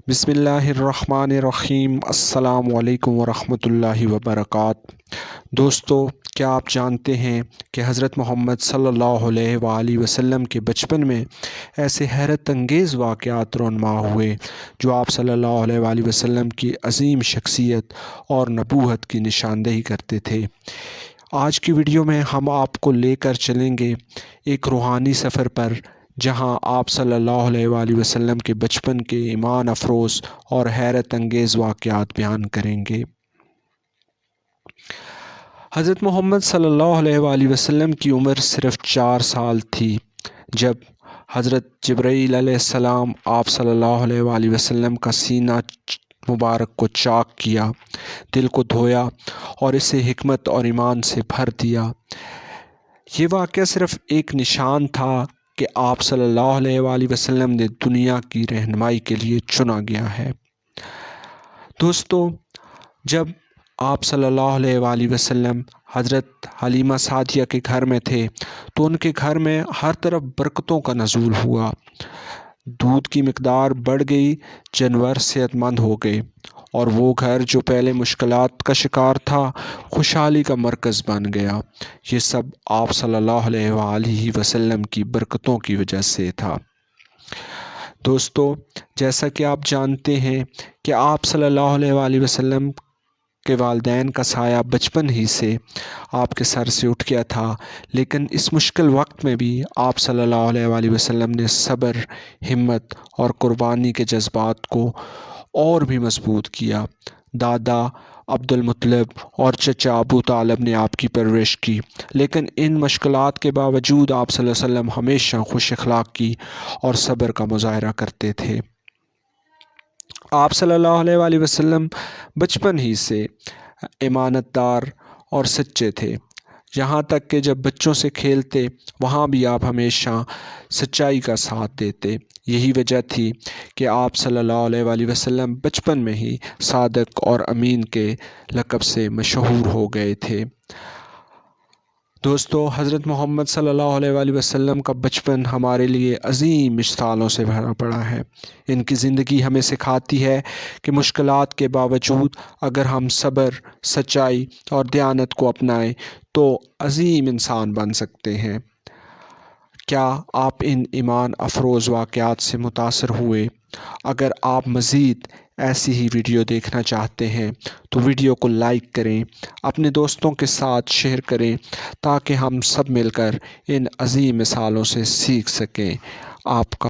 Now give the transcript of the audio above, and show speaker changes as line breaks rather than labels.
بسم اللہ الرحمن الرحیم۔ السلام علیکم ورحمۃ اللہ وبرکاتہ۔ دوستو، کیا آپ جانتے ہیں کہ حضرت محمد صلی اللہ علیہ وآلہ وسلم کے بچپن میں ایسے حیرت انگیز واقعات رونما ہوئے جو آپ صلی اللہ علیہ وآلہ وسلم کی عظیم شخصیت اور نبوت کی نشاندہی کرتے تھے۔ آج کی ویڈیو میں ہم آپ کو لے کر چلیں گے ایک روحانی سفر پر، جہاں آپ صلی اللہ علیہ وآلہ وسلم کے بچپن کے ایمان افروز اور حیرت انگیز واقعات بیان کریں گے۔ حضرت محمد صلی اللہ علیہ وآلہ وسلم کی عمر صرف 4 سال تھی جب حضرت جبرائیل علیہ السلام آپ صلی اللہ علیہ وآلہ وسلم کا سینہ مبارک کو چاک کیا، دل کو دھویا اور اسے حکمت اور ایمان سے بھر دیا۔ یہ واقعہ صرف ایک نشان تھا کہ آپ صلی اللہ علیہ وآلہ وسلم نے دنیا کی رہنمائی کے لیے چنا گیا ہے۔ دوستو، جب آپ صلی اللہ علیہ وآلہ وسلم حضرت حلیمہ سعدیہ کے گھر میں تھے تو ان کے گھر میں ہر طرف برکتوں کا نزول ہوا۔ دودھ کی مقدار بڑھ گئی، جانور صحت مند ہو گئے، اور وہ گھر جو پہلے مشکلات کا شکار تھا خوشحالی کا مرکز بن گیا۔ یہ سب آپ صلی اللہ علیہ وآلہ وسلم کی برکتوں کی وجہ سے تھا۔ دوستو، جیسا کہ آپ جانتے ہیں کہ آپ صلی اللہ علیہ وآلہ وسلم کے والدین کا سایہ بچپن ہی سے آپ کے سر سے اٹھ گیا تھا، لیکن اس مشکل وقت میں بھی آپ صلی اللہ علیہ وآلہ وسلم نے صبر، ہمت اور قربانی کے جذبات کو اور بھی مضبوط کیا۔ دادا عبد المطلب اور چچا ابو طالب نے آپ کی پرورش کی، لیکن ان مشکلات کے باوجود آپ صلی اللہ علیہ وسلم ہمیشہ خوش اخلاقی اور صبر کا مظاہرہ کرتے تھے۔ آپ صلی اللہ علیہ وآلہ وسلم بچپن ہی سے امانت دار اور سچے تھے، یہاں تک کہ جب بچوں سے کھیلتے وہاں بھی آپ ہمیشہ سچائی کا ساتھ دیتے۔ یہی وجہ تھی کہ آپ صلی اللہ علیہ وآلہ وسلم بچپن میں ہی صادق اور امین کے لقب سے مشہور ہو گئے تھے۔ دوستو، حضرت محمد صلی اللہ علیہ وآلہ وسلم کا بچپن ہمارے لیے عظیم مثالوں سے بھرا پڑا ہے۔ ان کی زندگی ہمیں سکھاتی ہے کہ مشکلات کے باوجود اگر ہم صبر، سچائی اور دیانت کو اپنائیں تو عظیم انسان بن سکتے ہیں۔ کیا آپ ان ایمان افروز واقعات سے متاثر ہوئے؟ اگر آپ مزید ایسی ہی ویڈیو دیکھنا چاہتے ہیں تو ویڈیو کو لائک کریں، اپنے دوستوں کے ساتھ شیئر کریں تاکہ ہم سب مل کر ان عظیم مثالوں سے سیکھ سکیں۔ آپ کا